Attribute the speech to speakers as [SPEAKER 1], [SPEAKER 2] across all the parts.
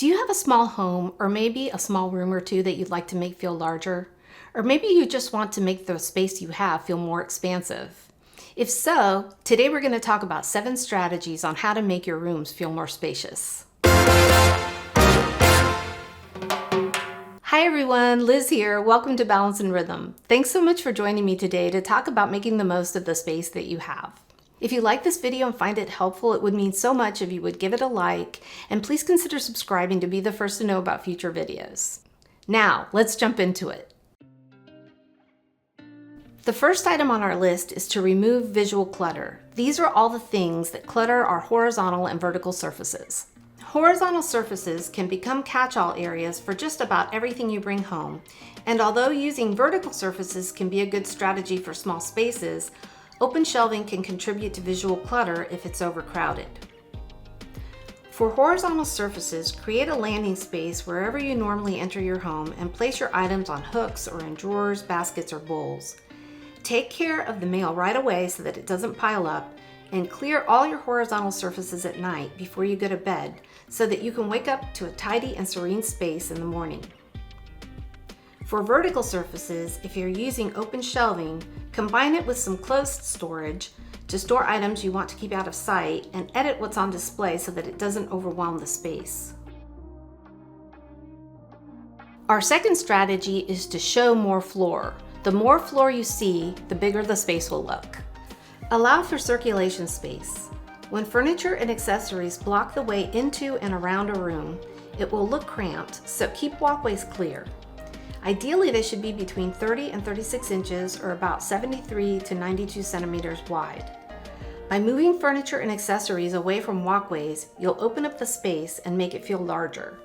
[SPEAKER 1] Do you have a small home or maybe a small room or two that you'd like to make feel larger? Or maybe you just want to make the space you have feel more expansive? If so, today we're going to talk about 7 strategies on how to make your rooms feel more spacious. Hi everyone, Liz here. Welcome to Balance and Rhythm. Thanks so much for joining me today to talk about making the most of the space that you have. If you like this video and find it helpful, it would mean so much if you would give it a like, and please consider subscribing to be the first to know about future videos. Now, let's jump into it. The first item on our list is to remove visual clutter. These are all the things that clutter our horizontal and vertical surfaces. Horizontal surfaces can become catch-all areas for just about everything you bring home, and although using vertical surfaces can be a good strategy for small spaces, open shelving can contribute to visual clutter if it's overcrowded. For horizontal surfaces, create a landing space wherever you normally enter your home and place your items on hooks or in drawers, baskets, or bowls. Take care of the mail right away so that it doesn't pile up, and clear all your horizontal surfaces at night before you go to bed so that you can wake up to a tidy and serene space in the morning. For vertical surfaces, if you're using open shelving, combine it with some closed storage to store items you want to keep out of sight and edit what's on display so that it doesn't overwhelm the space. Our second strategy is to show more floor. The more floor you see, the bigger the space will look. Allow for circulation space. When furniture and accessories block the way into and around a room, it will look cramped, so keep walkways clear. Ideally, they should be between 30 and 36 inches or about 73 to 92 centimeters wide. By moving furniture and accessories away from walkways, you'll open up the space and make it feel larger.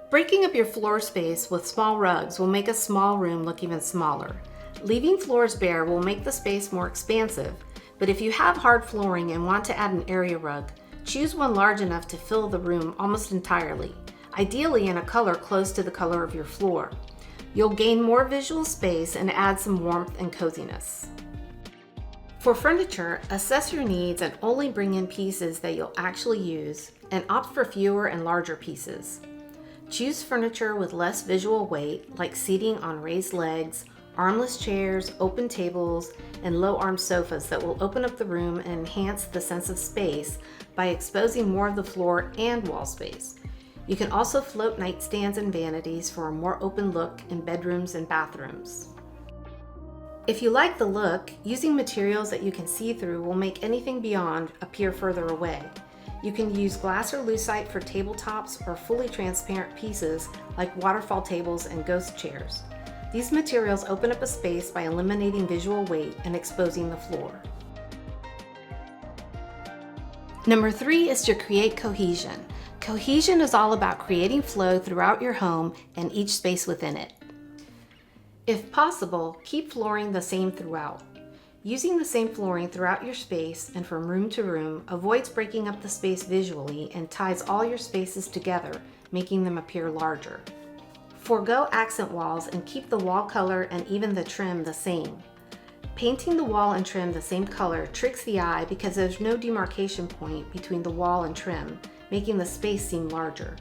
[SPEAKER 1] Breaking up your floor space with small rugs will make a small room look even smaller. Leaving floors bare will make the space more expansive, but if you have hard flooring and want to add an area rug, choose one large enough to fill the room almost entirely, ideally in a color close to the color of your floor. You'll gain more visual space and add some warmth and coziness. For furniture, assess your needs and only bring in pieces that you'll actually use, and opt for fewer and larger pieces. Choose furniture with less visual weight, like seating on raised legs, armless chairs, open tables, and low-armed sofas that will open up the room and enhance the sense of space by exposing more of the floor and wall space. You can also float nightstands and vanities for a more open look in bedrooms and bathrooms. If you like the look, using materials that you can see through will make anything beyond appear further away. You can use glass or lucite for tabletops or fully transparent pieces like waterfall tables and ghost chairs. These materials open up a space by eliminating visual weight and exposing the floor. Number 3 is to create cohesion. Cohesion is all about creating flow throughout your home and each space within it. If possible, keep flooring the same throughout. Using the same flooring throughout your space and from room to room avoids breaking up the space visually and ties all your spaces together, making them appear larger. Forgo accent walls and keep the wall color and even the trim the same. Painting the wall and trim the same color tricks the eye because there's no demarcation point between the wall and trim, making the space seem larger.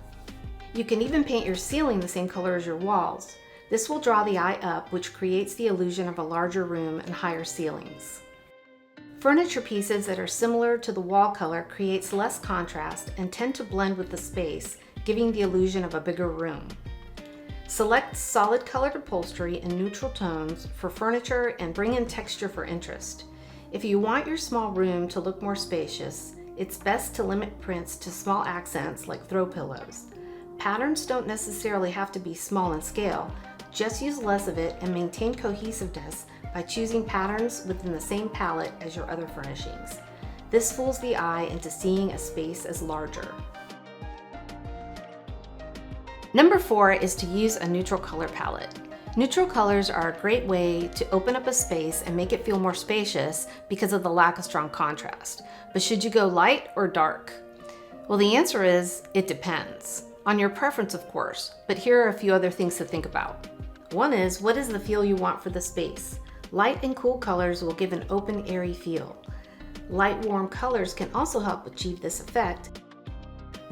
[SPEAKER 1] You can even paint your ceiling the same color as your walls. This will draw the eye up, which creates the illusion of a larger room and higher ceilings. Furniture pieces that are similar to the wall color creates less contrast and tend to blend with the space, giving the illusion of a bigger room. Select solid colored upholstery in neutral tones for furniture and bring in texture for interest. If you want your small room to look more spacious, it's best to limit prints to small accents like throw pillows. Patterns don't necessarily have to be small in scale, just use less of it and maintain cohesiveness by choosing patterns within the same palette as your other furnishings. This fools the eye into seeing a space as larger. Number 4 is to use a neutral color palette. Neutral colors are a great way to open up a space and make it feel more spacious because of the lack of strong contrast. But should you go light or dark? Well, the answer is, it depends. On your preference, of course, but here are a few other things to think about. One is, what is the feel you want for the space? Light and cool colors will give an open, airy feel. Light, warm colors can also help achieve this effect.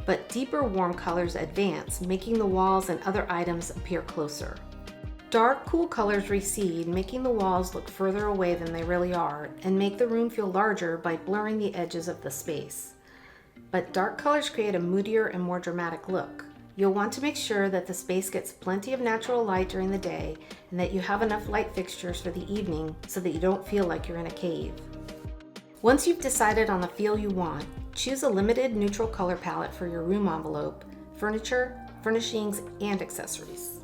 [SPEAKER 1] but deeper warm colors advance, making the walls and other items appear closer. Dark, cool colors recede, making the walls look further away than they really are, and make the room feel larger by blurring the edges of the space. But dark colors create a moodier and more dramatic look. You'll want to make sure that the space gets plenty of natural light during the day and that you have enough light fixtures for the evening so that you don't feel like you're in a cave. Once you've decided on the feel you want, choose a limited neutral color palette for your room envelope, furniture, furnishings, and accessories.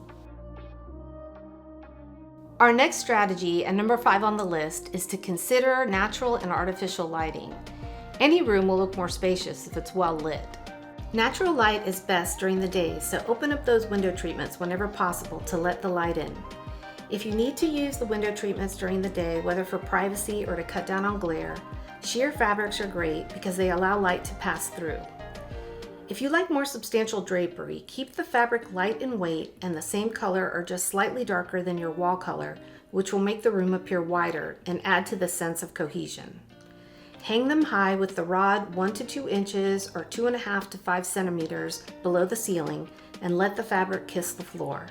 [SPEAKER 1] Our next strategy, and number 5 on the list, is to consider natural and artificial lighting. Any room will look more spacious if it's well lit. Natural light is best during the day, so open up those window treatments whenever possible to let the light in. If you need to use the window treatments during the day, whether for privacy or to cut down on glare, sheer fabrics are great because they allow light to pass through. If you like more substantial drapery, keep the fabric light in weight and the same color or just slightly darker than your wall color, which will make the room appear wider and add to the sense of cohesion. Hang them high with the rod 1 to 2 inches or 2.5 to 5 centimeters below the ceiling and let the fabric kiss the floor.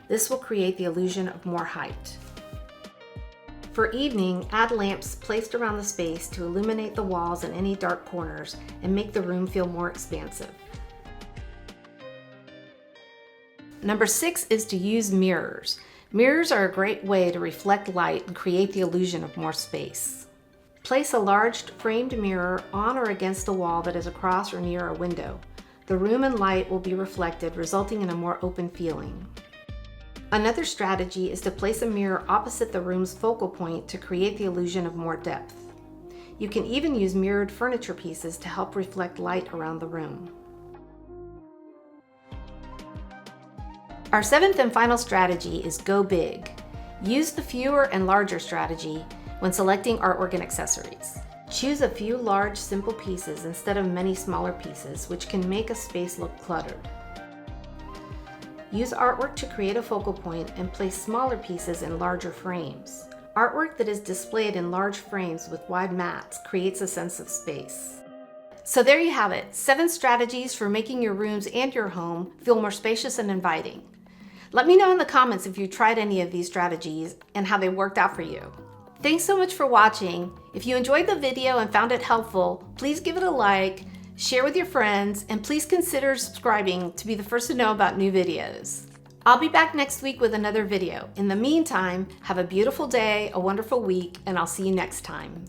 [SPEAKER 1] This will create the illusion of more height. For evening, add lamps placed around the space to illuminate the walls and any dark corners and make the room feel more expansive. Number 6 is to use mirrors. Mirrors are a great way to reflect light and create the illusion of more space. Place a large framed mirror on or against a wall that is across or near a window. The room and light will be reflected, resulting in a more open feeling. Another strategy is to place a mirror opposite the room's focal point to create the illusion of more depth. You can even use mirrored furniture pieces to help reflect light around the room. Our 7th and final strategy is go big. Use the fewer and larger strategy when selecting artwork and accessories. Choose a few large, simple pieces instead of many smaller pieces, which can make a space look cluttered. Use artwork to create a focal point and place smaller pieces in larger frames. Artwork that is displayed in large frames with wide mats creates a sense of space. So there you have it, 7 strategies for making your rooms and your home feel more spacious and inviting. Let me know in the comments if you tried any of these strategies and how they worked out for you. Thanks so much for watching. If you enjoyed the video and found it helpful, please give it a like, share with your friends, and please consider subscribing to be the first to know about new videos. I'll be back next week with another video. In the meantime, have a beautiful day, a wonderful week, and I'll see you next time.